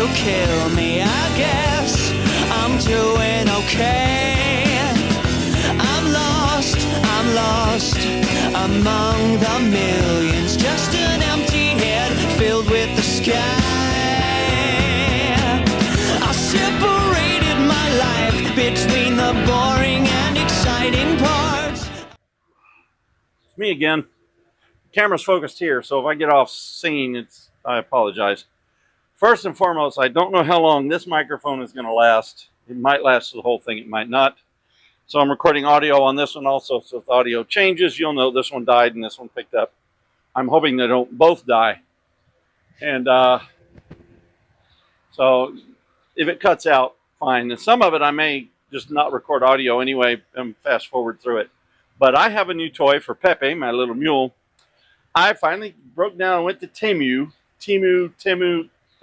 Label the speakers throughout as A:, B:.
A: to kill me, I guess I'm doing okay. I'm lost among the millions, just an empty head filled with the sky. I separated my life between the boring and exciting parts.
B: It's me again. The camera's focused here, so if I get off scene, I apologize. First and foremost, I don't know how long this microphone is going to last. It might last the whole thing, it might not. So I'm recording audio on this one also, so if the audio changes, you'll know this one died and this one picked up. I'm hoping they don't both die. And so if it cuts out, fine. And some of it I may just not record audio anyway and fast forward through it. But I have a new toy for Pepe, my little mule. I finally broke down and went to Temu,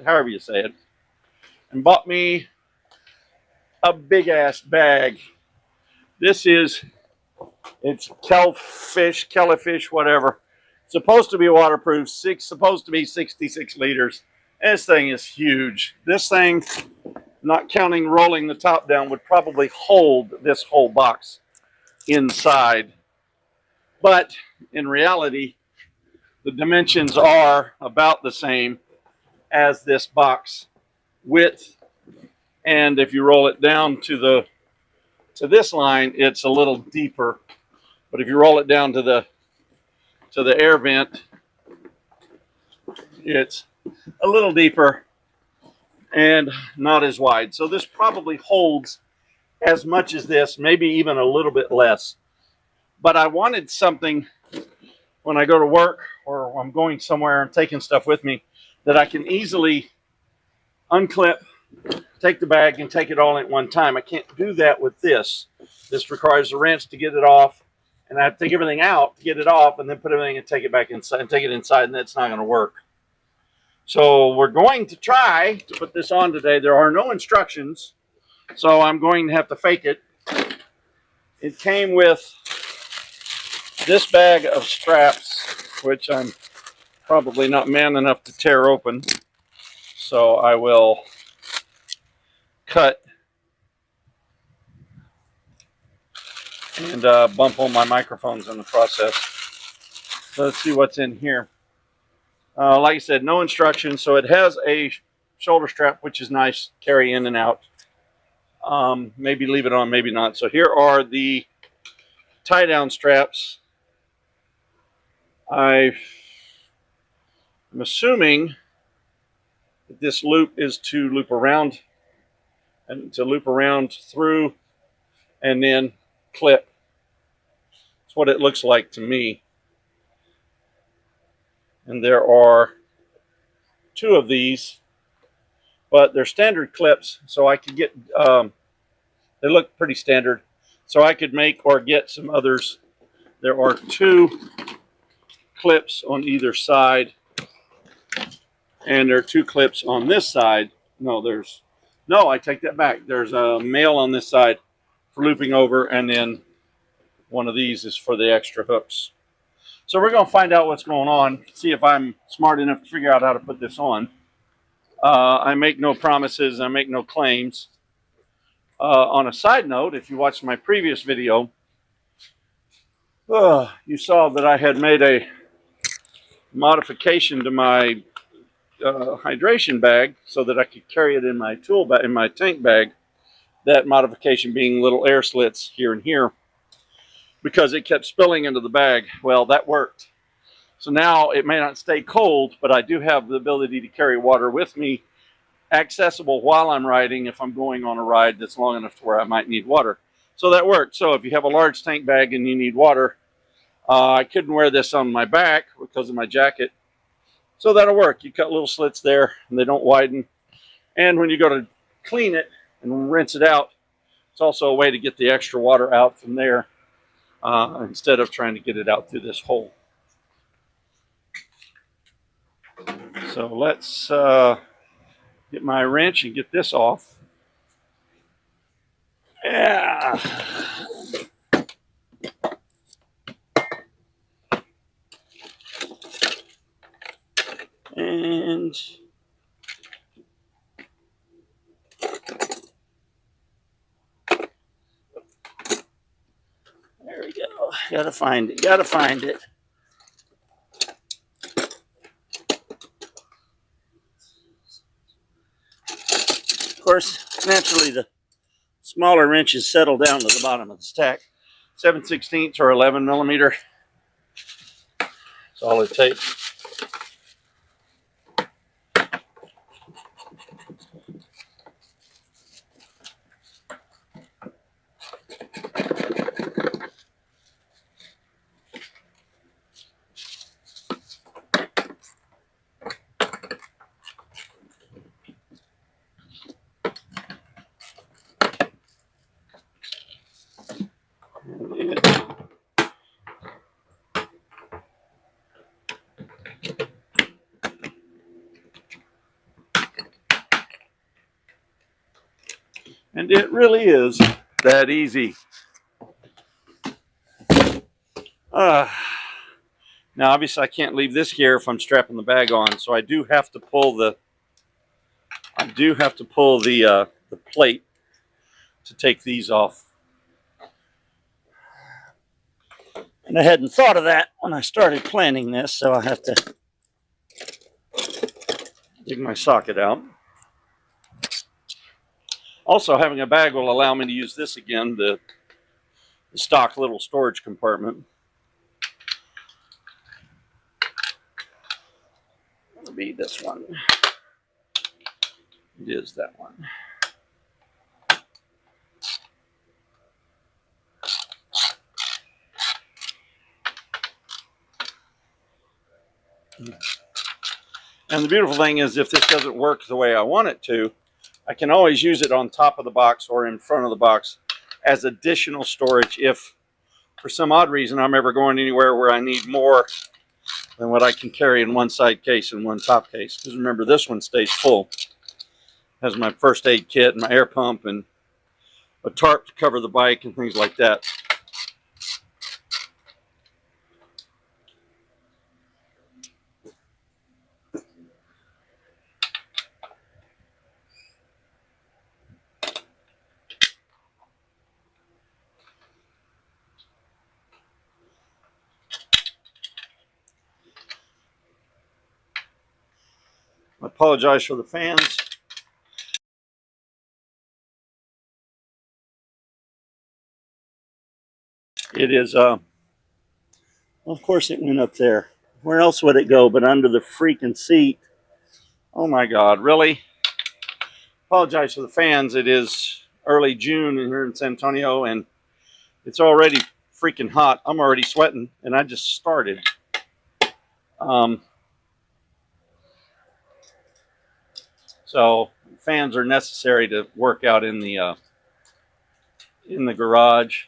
B: however you say it, and bought me a big-ass bag. This is, it's Kellyfish, whatever. It's supposed to be waterproof, supposed to be 66 liters. This thing is huge. This thing, not counting rolling the top down, would probably hold this whole box inside. But in reality, the dimensions are about the same as this box width. And if you roll it down to this line, it's a little deeper. But if you roll it down to the air vent, it's a little deeper and not as wide. So this probably holds as much as this, maybe even a little bit less. But I wanted something when I go to work or I'm going somewhere and taking stuff with me that I can easily unclip, take the bag, and take it all at one time. I can't do that with this. This requires a wrench to get it off, and I have to take everything out to get it off, and then put everything and take it back inside, and take it inside, and that's not going to work. So we're going to try to put this on today. There are no instructions, so I'm going to have to fake it. It came with this bag of straps, which I'm probably not man enough to tear open. So I will cut and bump on my microphones in the process. So let's see what's in here. Like I said, no instructions. So it has a shoulder strap, which is nice, carry in and out. Maybe leave it on, maybe not. So here are the tie-down straps. I'm assuming that this loop is to loop around and to loop around through and then clip. That's what it looks like to me. And there are two of these, but they're standard clips, so I could get, they look pretty standard, so I could make or get some others. There are two clips on either side, and there are two clips on this side. No, I take that back. There's a male on this side for looping over, and then one of these is for the extra hooks. So we're going to find out what's going on, see if I'm smart enough to figure out how to put this on. I make no promises, I make no claims. On a side note, if you watched my previous video, you saw that I had made a modification to my hydration bag so that I could carry it in my tool bag, in my tank bag. That modification being little air slits here and here, because it kept spilling into the bag. Well, that worked. So now it may not stay cold, but I do have the ability to carry water with me, accessible while I'm riding if I'm going on a ride that's long enough to where I might need water. So that worked. So if you have a large tank bag and you need water, I couldn't wear this on my back because of my jacket. So that'll work. You cut little slits there and they don't widen. And when you go to clean it and rinse it out, it's also a way to get the extra water out from there instead of trying to get it out through this hole. So let's get my wrench and get this off. Yeah. And Gotta find it. Gotta find it. Of course, naturally, the smaller wrenches settle down to the bottom of the stack. 7/16 or 11 millimeter. That's all it takes. And it really is that easy. Now, obviously, I can't leave this here if I'm strapping the bag on, so I do have to pull the the plate to take these off. And I hadn't thought of that when I started planning this, so I have to dig my socket out. Also, having a bag will allow me to use this again, the stock little storage compartment. It'll be this one. It is that one. And the beautiful thing is, if this doesn't work the way I want it to, I can always use it on top of the box or in front of the box as additional storage if, for some odd reason, I'm ever going anywhere where I need more than what I can carry in one side case and one top case. Because remember, this one stays full. Has my first aid kit and my air pump and a tarp to cover the bike and things like that. I apologize for the fans. It is, well, of course it went up there. Where else would it go but under the freaking seat? Oh my God, really? Apologize for the fans. It is early June here in San Antonio and it's already freaking hot. I'm already sweating and I just started. So fans are necessary to work out in the garage.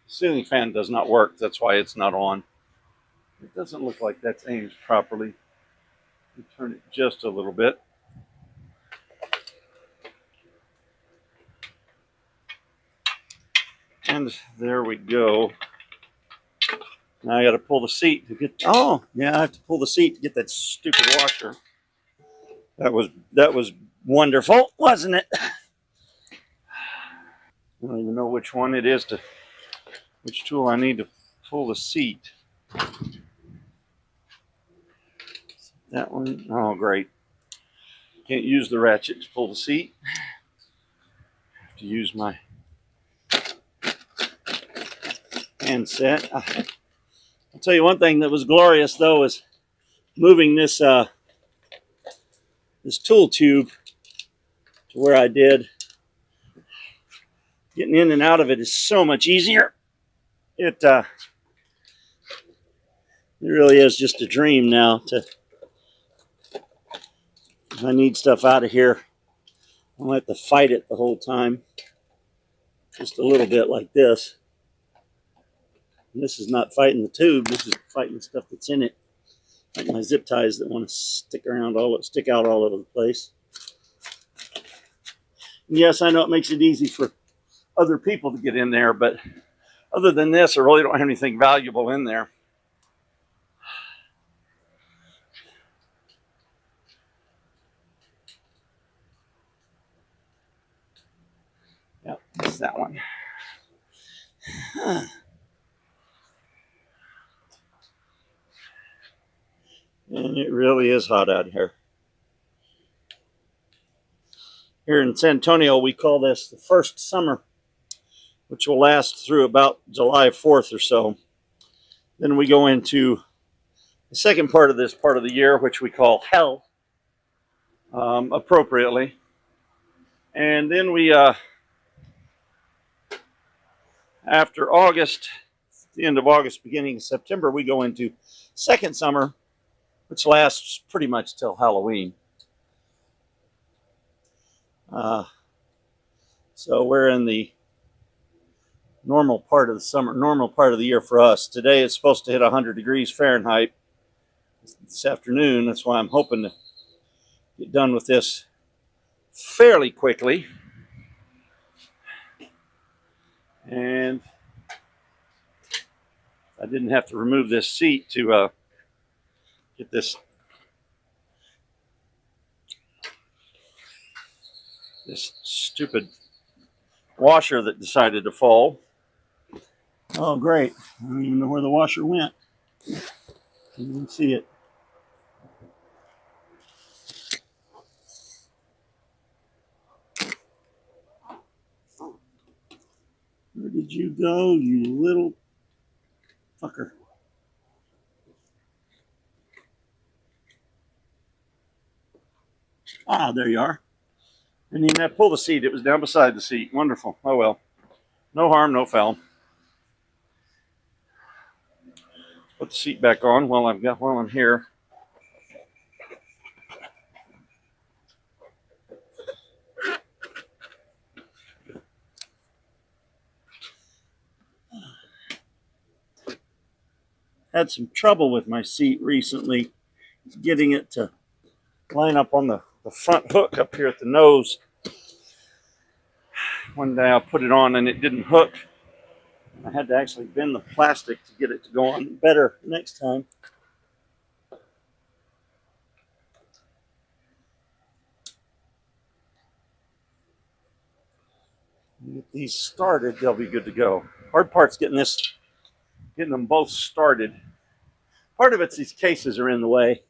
B: Ceiling fan does not work. That's why it's not on. It doesn't look like that's aimed properly. Turn it just a little bit. And there we go. Now I got to pull the seat to get. Oh, yeah, I have to pull the seat to get that stupid washer. That was wonderful, wasn't it? I don't even know which one it is which tool I need to pull the seat. That one. Oh, great. Can't use the ratchet to pull the seat. I have to use my handset. I'll tell you one thing that was glorious though is moving this this tool tube to where I did. Getting in and out of it is so much easier. It really is just a dream now. If I need stuff out of here, I don't have to fight it the whole time. Just a little bit like this. And this is not fighting the tube. This is fighting the stuff that's in it. Like my zip ties that want to stick out all over the place. And yes, I know it makes it easy for other people to get in there, but other than this, I really don't have anything valuable in there. that one. And it really is hot out here. Here in San Antonio, we call this the first summer, which will last through about July 4th or so. Then we go into the second part of this part of the year, which we call hell, appropriately. And then we, after August, the end of August, beginning of September, we go into second summer, which lasts pretty much till Halloween. So we're in the normal part of the summer, normal part of the year for us. Today it's supposed to hit 100 degrees Fahrenheit this afternoon. That's why I'm hoping to get done with this fairly quickly. And I didn't have to remove this seat to get this stupid washer that decided to fall. Oh, great. I don't even know where the washer went. You can see it. Where did you go, you little fucker? Ah, there you are. Didn't even have to pull the seat. It was down beside the seat. Wonderful. Oh, well. No harm, no foul. Put the seat back on while I'm here. Had some trouble with my seat recently, getting it to line up on the front hook up here at the nose. One day I put it on and it didn't hook. I had to actually bend the plastic to get it to go on better next time. Get these started, they'll be good to go. Hard part's getting them both started. Part of it's these cases are in the way.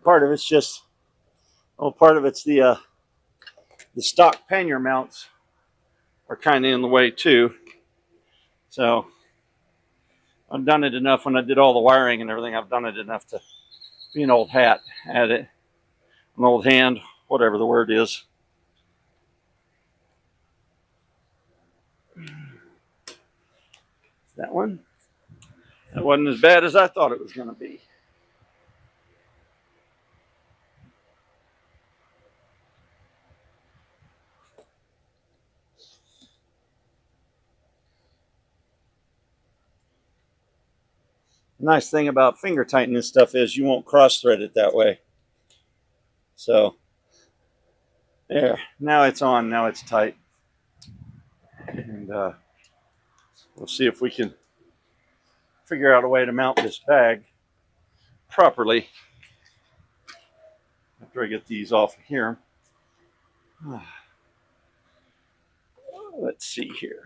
B: Part of it's just, part of it's the stock pannier mounts are kind of in the way too. So I've done it enough when I did all the wiring and everything. I've done it enough to be an old hat at it, an old hand, whatever the word is. That one. That wasn't as bad as I thought it was going to be. The nice thing about finger tightening this stuff is you won't cross thread it that way. So there, now it's on, now it's tight. And we'll see if we can figure out a way to mount this bag properly after I get these off of here. Let's see here.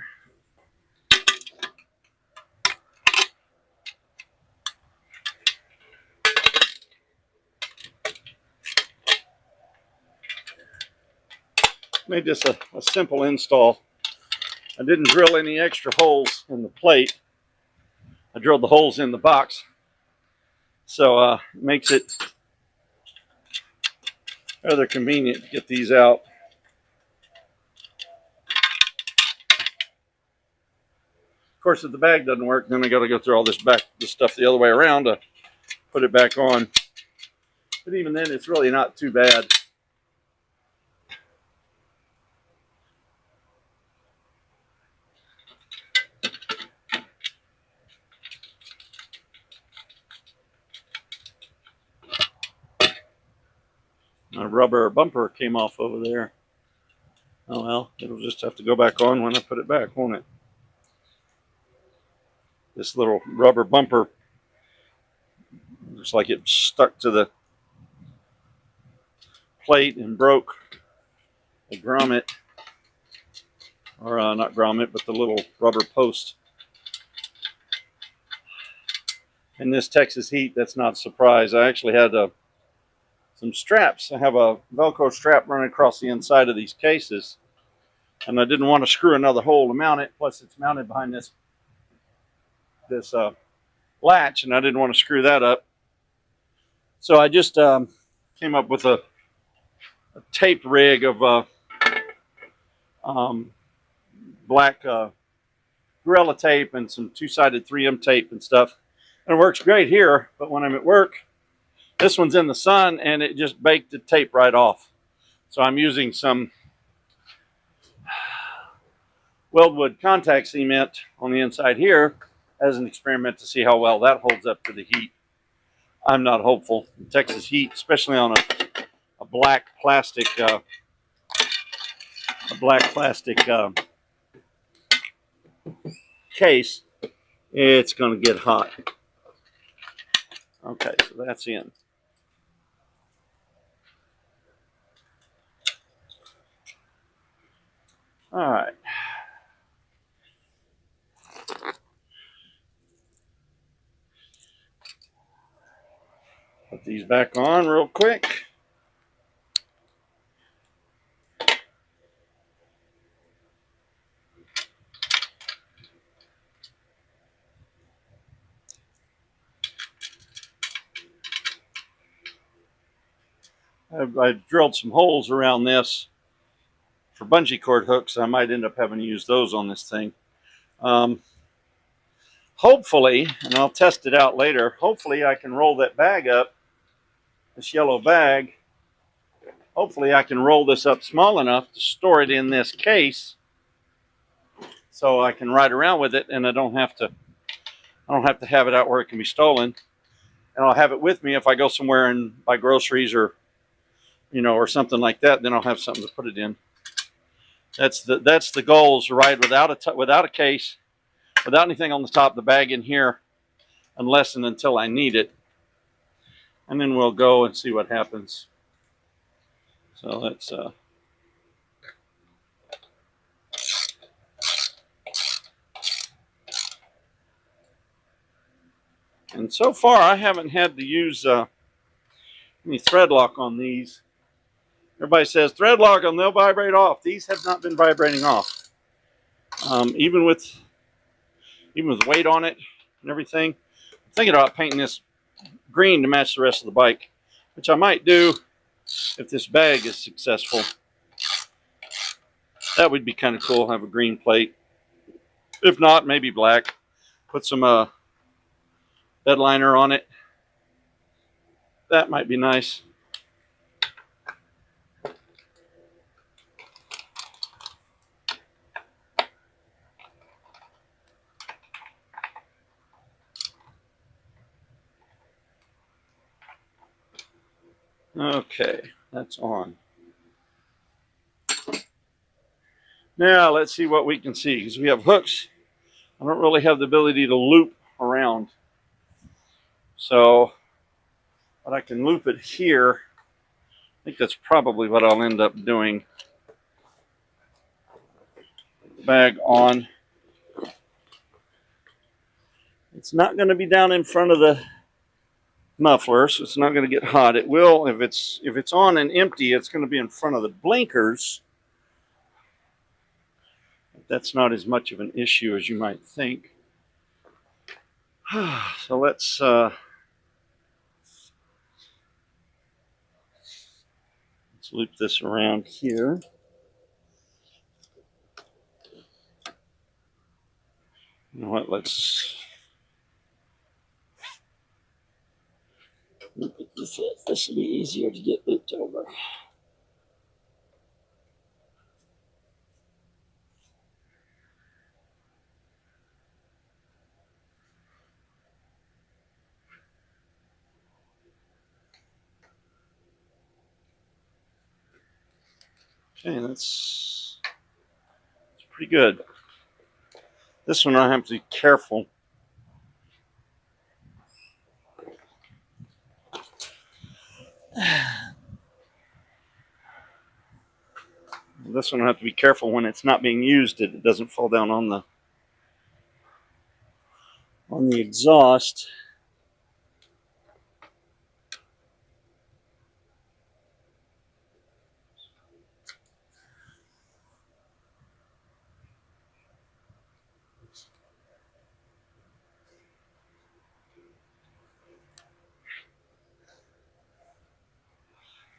B: Made this a simple install. I didn't drill any extra holes in the plate. I drilled the holes in the box. So it makes it rather convenient to get these out. Of course, if the bag doesn't work, then I got to go through all this stuff the other way around to put it back on. But even then, it's really not too bad. My rubber bumper came off over there. Oh well, it'll just have to go back on when I put it back, won't it? This little rubber bumper looks like it stuck to the plate and broke the grommet. or not grommet, but the little rubber post. In this Texas heat, that's not a surprise. I actually had some straps. I have a Velcro strap running across the inside of these cases, and I didn't want to screw another hole to mount it. Plus, it's mounted behind this latch, and I didn't want to screw that up. So I just came up with a tape rig of black Gorilla tape and some two-sided 3M tape and stuff. And it works great here, but when I'm at work, this one's in the sun and it just baked the tape right off. So I'm using some weldwood contact cement on the inside here as an experiment to see how well that holds up to the heat. I'm not hopeful. The Texas heat, especially on a black plastic case, it's going to get hot. Okay, so that's in. All right. Put these back on real quick. I've drilled some holes around this for bungee cord hooks. I might end up having to use those on this thing. Hopefully, and I'll test it out later, hopefully I can roll that bag up, this yellow bag. Hopefully I can roll this up small enough to store it in this case so I can ride around with it and I don't have to have it out where it can be stolen. And I'll have it with me if I go somewhere and buy groceries or or something like that, then I'll have something to put it in. That's the goal, is to ride without a case, without anything on the top of the bag in here, unless and until I need it. And then we'll go and see what happens. So let's and so far I haven't had to use any thread lock on these. Everybody says thread lock them, they'll vibrate off. These have not been vibrating off. Even with weight on it and everything. I'm thinking about painting this green to match the rest of the bike, which I might do if this bag is successful. That would be kind of cool, have a green plate. If not, maybe black. Put some bed liner on it. That might be nice. Okay, that's on. Now let's see what we can see, because we have hooks. I don't really have the ability to loop around. So, but I can loop it here. I think that's probably what I'll end up doing. Bag on. It's not going to be down in front of the muffler, so it's not going to get hot. It will, if it's on and empty, it's going to be in front of the blinkers. That's not as much of an issue as you might think. So let's loop this around here. You know what? Let's loop it this way. This will be easier to get looped over. Okay, that's pretty good. This one I have to be careful. this one I have to be careful when it's not being used that it doesn't fall down on the exhaust.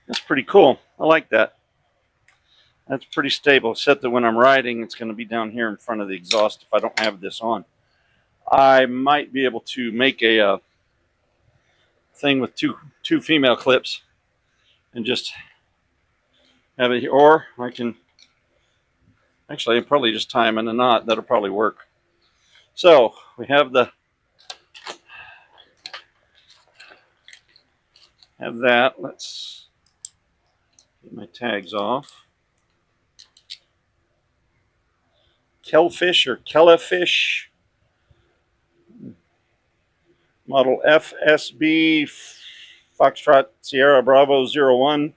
B: That's pretty cool. I like that. That's pretty stable, except that when I'm riding, it's going to be down here in front of the exhaust if I don't have this on. I might be able to make a thing with two female clips and just have it here. Or I can, actually, probably just tie them in a knot. That'll probably work. So we have that. Let's get my tags off. Kelfish or Kellefish, model FSB Foxtrot Sierra Bravo 01.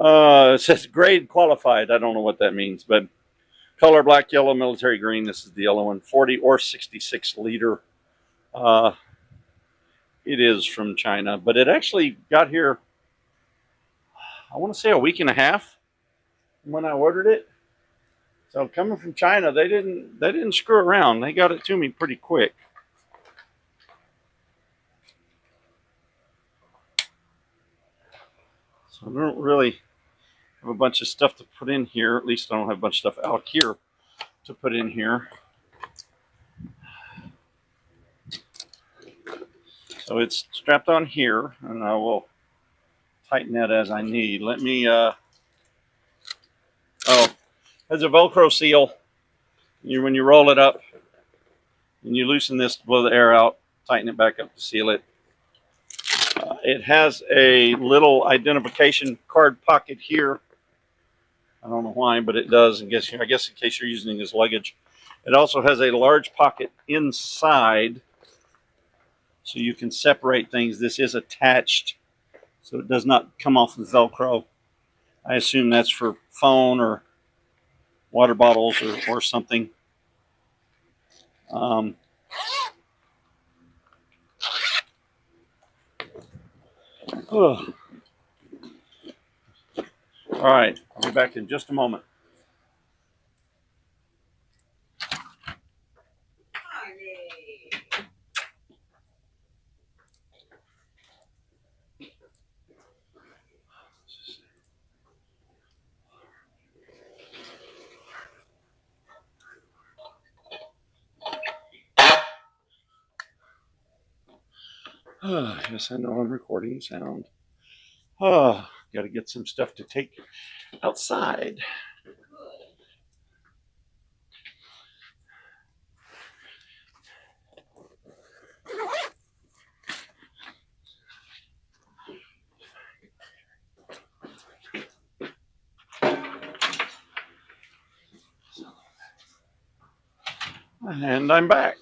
B: It says grade qualified. I don't know what that means, but color black, yellow, military green. This is the yellow one. 40 or 66 liter. It is from China, but it actually got here, I want to say a week and a half when I ordered it. So coming from China, they didn't screw around. They got it to me pretty quick. So I don't really have a bunch of stuff to put in here. At least I don't have a bunch of stuff out here to put in here. So it's strapped on here, and I will tighten that as I need. Let me, oh, there's a Velcro seal. When you roll it up and you loosen this to blow the air out, tighten it back up to seal it. It has a little identification card pocket here. I don't know why, but it does. I guess in case you're using it as luggage. It also has a large pocket inside, so you can separate things. This is attached, so it does not come off the Velcro. I assume that's for phone or water bottles or something. All right, I'll be back in just a moment. Yes, I know I'm recording sound. Got to get some stuff to take outside. And I'm back.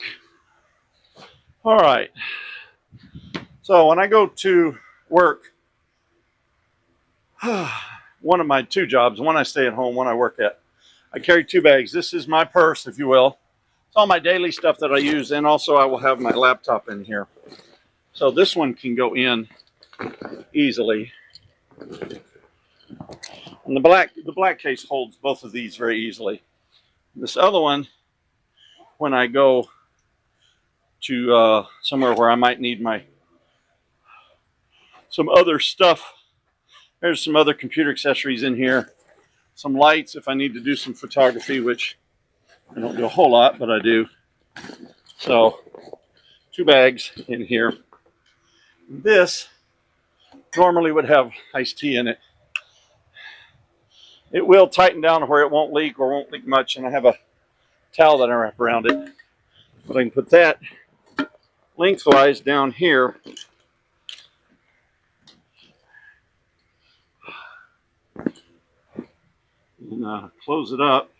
B: All right. So when I go to work, one of my two jobs, one I stay at home, one I work at, I carry two bags. This is my purse, if you will. It's all my daily stuff that I use, and also I will have my laptop in here. So this one can go in easily. And the black case holds both of these very easily. This other one, when I go to somewhere where I might need some other stuff, there's some other computer accessories in here. Some lights if I need to do some photography, which I don't do a whole lot, but I do. So, two bags in here. This normally would have iced tea in it. It will tighten down to where it won't leak or won't leak much, and I have a towel that I wrap around it. But I can put that lengthwise down here. And close it up.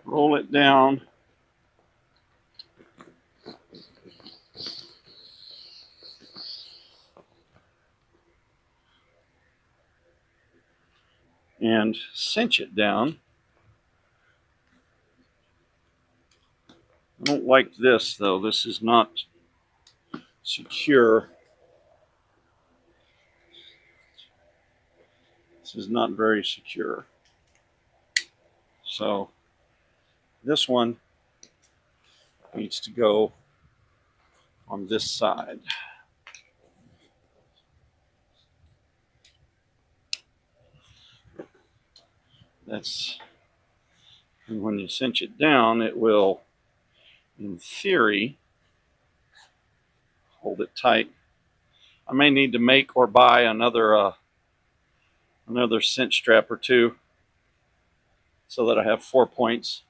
B: Roll it down. and cinch it down. I don't like this though. This is not secure. This is not very secure. So this one needs to go on this side. And when you cinch it down, it will, in theory, hold it tight. I may need to make or buy another cinch strap or two so that I have 4 points.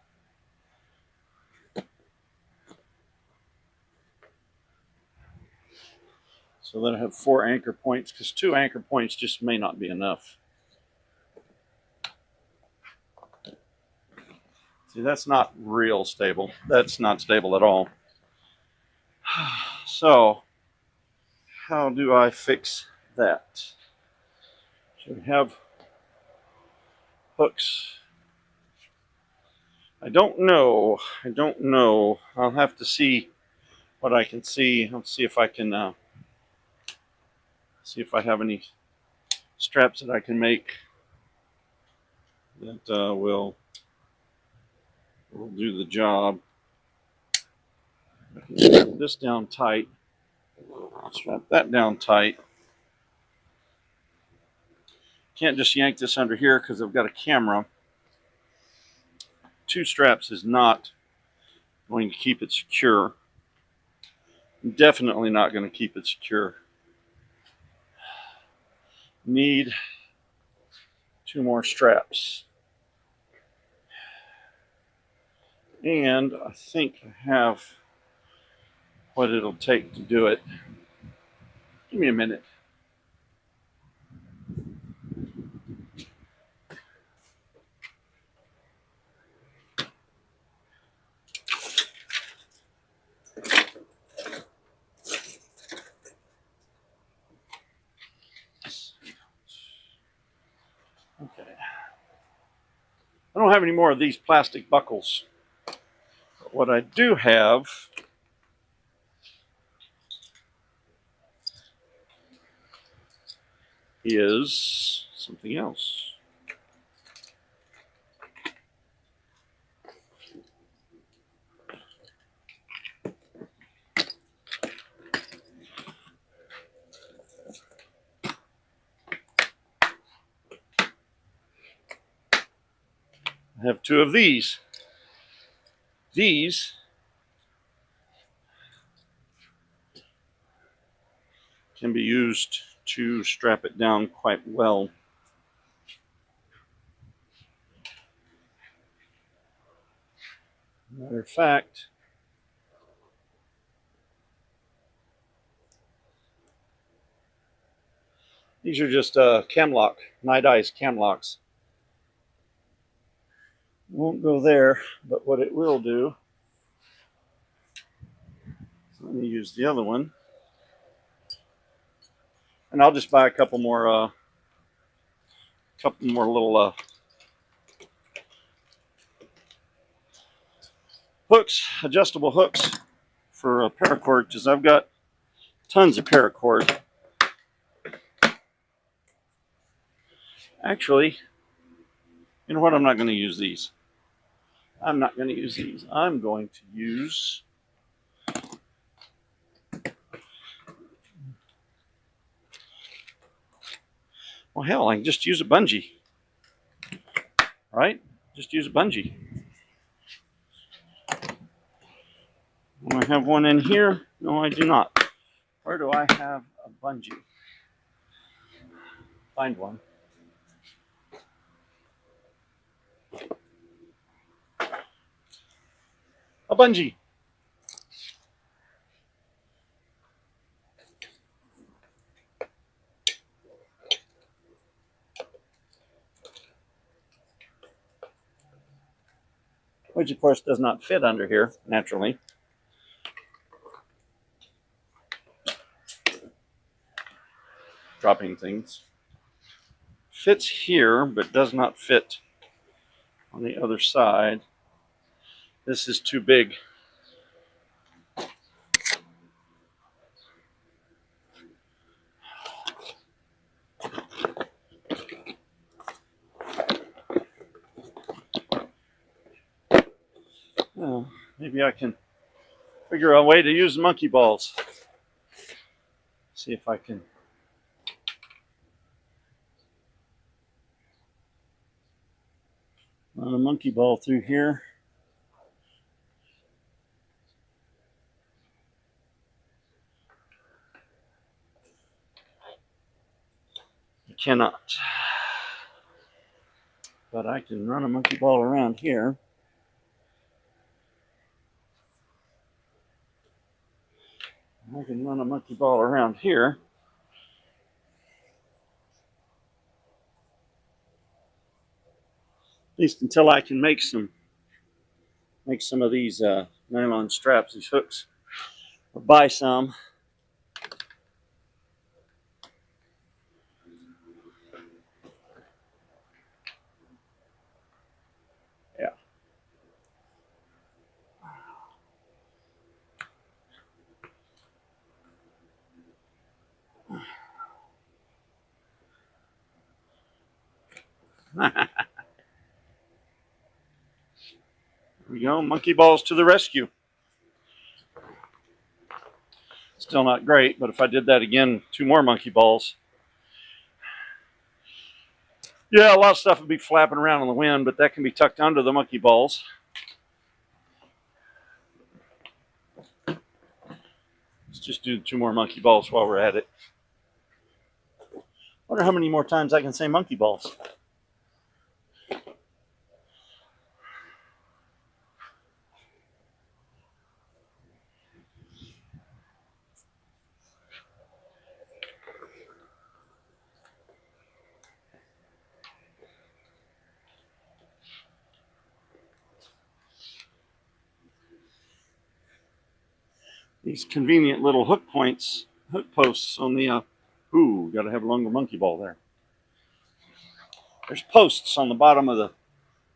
B: So that I have 4 anchor points, because 2 anchor points just may not be enough. See, that's not real stable. That's not stable at all. So, how do I fix that? Should have hooks. I don't know. I'll have to see what I can see. Let's see if I can see if I have any straps that I can make that will do the job. I can strap this down tight. Strap that down tight. Can't just yank this under here because I've got a camera. 2 straps is not going to keep it secure. Definitely not going to keep it secure. Need 2 more straps. And I think I have what it'll take to do it. Give me a minute. Okay. I don't have any more of these plastic buckles. But what I do have is something else. I have 2 of these. These can be used to strap it down quite well. Matter of fact, these are just cam lock, night eyes cam locks. Won't go there, but what it will do, let me use the other one. And I'll just buy a couple more little hooks, adjustable hooks for paracord, because I've got tons of paracord. Actually, you know what? I'm not going to use these. I'm not going to use these. I'm going to use well, hell, I can just use a bungee. Right? Just use a bungee. Do I have one in here? No, I do not. Where do I have a bungee? Find one. A bungee. Which, of course, does not fit under here, naturally. Dropping things. fits here, but does not fit on the other side. This is too big. Oh, maybe I can figure out a way to use monkey balls. See if I can. Run a monkey ball through here. I cannot. But I can run a monkey ball around here. I can run a monkey ball around here. At least until I can make some of these nylon straps, these hooks, or buy some. Yeah. There we go, monkey balls to the rescue. Still not great, but if I did that again, 2 more monkey balls. Yeah, a lot of stuff would be flapping around in the wind, but that can be tucked under the monkey balls. Let's just do 2 more monkey balls while we're at it. Wonder how many more times I can say monkey balls. These convenient little hook posts on the, got to have a longer monkey ball there. There's posts on the bottom of the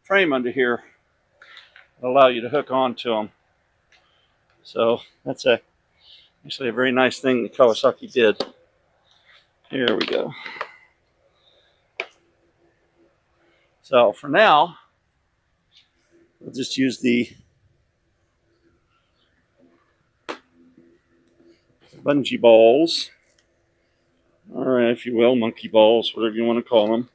B: frame under here that allow you to hook onto them. So that's actually a very nice thing that Kawasaki did. Here we go. So for now, we'll just use the bungee balls, or if you will, monkey balls, whatever you want to call them.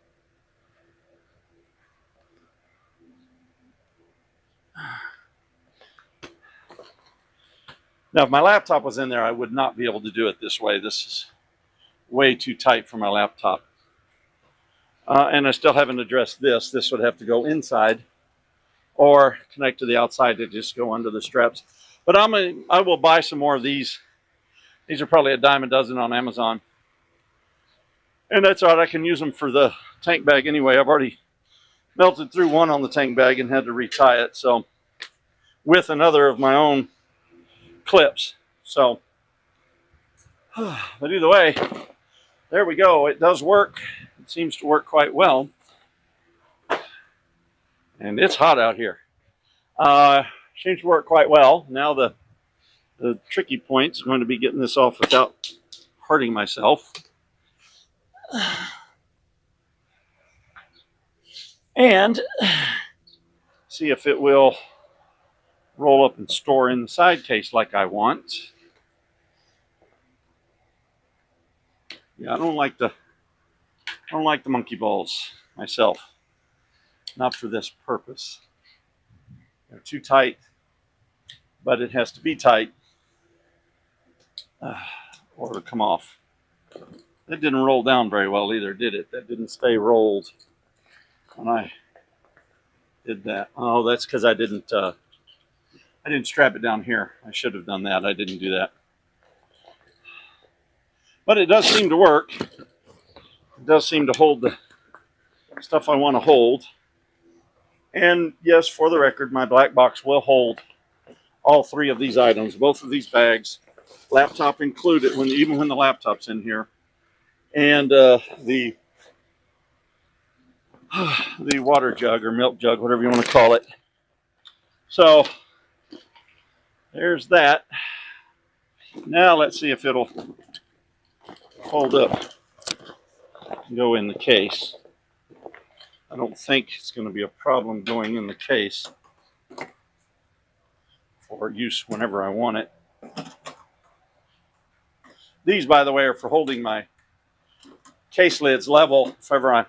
B: Now, if my laptop was in there, I would not be able to do it this way. This is way too tight for my laptop. And I still haven't addressed this. This would have to go inside or connect to the outside to just go under the straps. But I will buy some more of these. These are probably a dime a dozen on Amazon. And that's all right. I can use them for the tank bag anyway. I've already melted through one on the tank bag and had to retie it. So with another of my own clips. So, but either way, there we go. It does work. It seems to work quite well. And it's hot out here. Seems to work quite well. Now the tricky point is going to be getting this off without hurting myself. And see if it will roll up and store in the side case like I want. Yeah, I don't like the monkey balls myself. Not for this purpose. They're too tight, but it has to be tight or it'll come off. That didn't roll down very well either, did it? That didn't stay rolled when I did that. Oh, that's because I didn't strap it down here. I should have done that. I didn't do that. But it does seem to work. It does seem to hold the stuff I want to hold. And yes, for the record, my black box will hold all 3 of these items, both of these bags, laptop included, even when the laptop's in here, and the the water jug or milk jug, whatever you want to call it. So there's that. Now let's see if it'll fold up and go in the case. I don't think it's going to be a problem going in the case for use whenever I want it. These, by the way, are for holding my case lids level if ever I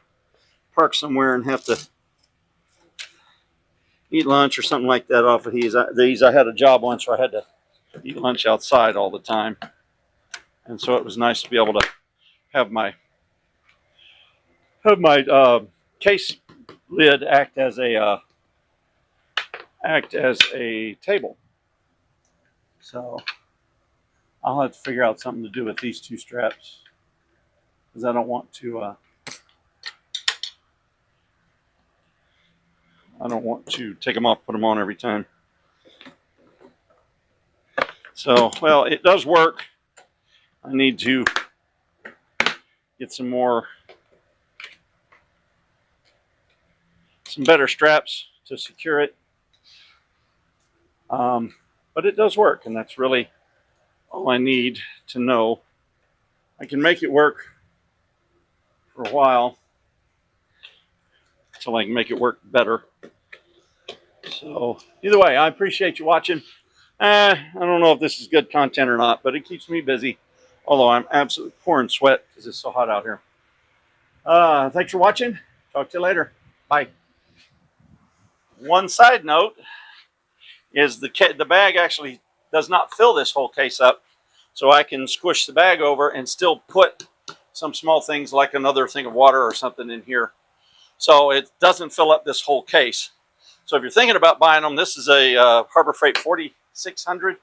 B: park somewhere and have to eat lunch or something like that off of these. I had a job once where I had to eat lunch outside all the time, and so it was nice to be able to have my case lid act as a table. So I'll have to figure out something to do with these two straps because I don't want to take them off, put them on every time. So, well, it does work. I need to get some better straps to secure it. But it does work, and that's really all I need to know. I can make it work for a while until I can make it work better. So either way, I appreciate you watching. I don't know if this is good content or not, but it keeps me busy, although I'm absolutely pouring sweat because it's so hot out here. Thanks for watching. Talk to you later. Bye. One side note is the bag actually does not fill this whole case up, so I can squish the bag over and still put some small things like another thing of water or something in here. So it doesn't fill up this whole case. So if you're thinking about buying them, this is a Harbor Freight 4600.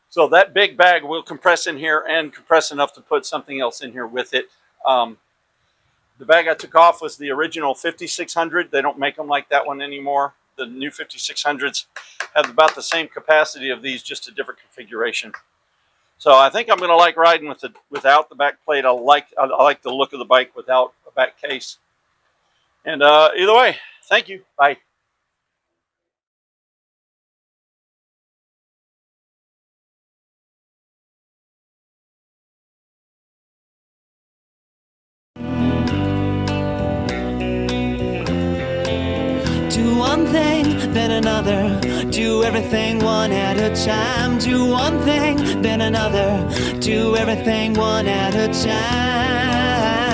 B: So that big bag will compress in here and compress enough to put something else in here with it. The bag I took off was the original 5600. They don't make them like that one anymore. The new 5600s have about the same capacity of these, just a different configuration. So I think I'm going to like riding without the back plate. I like the look of the bike without a back case. And either way, thank you. Bye.
A: Do one thing, then another. Do everything one at a time. Do one thing, then another. Do everything one at a time.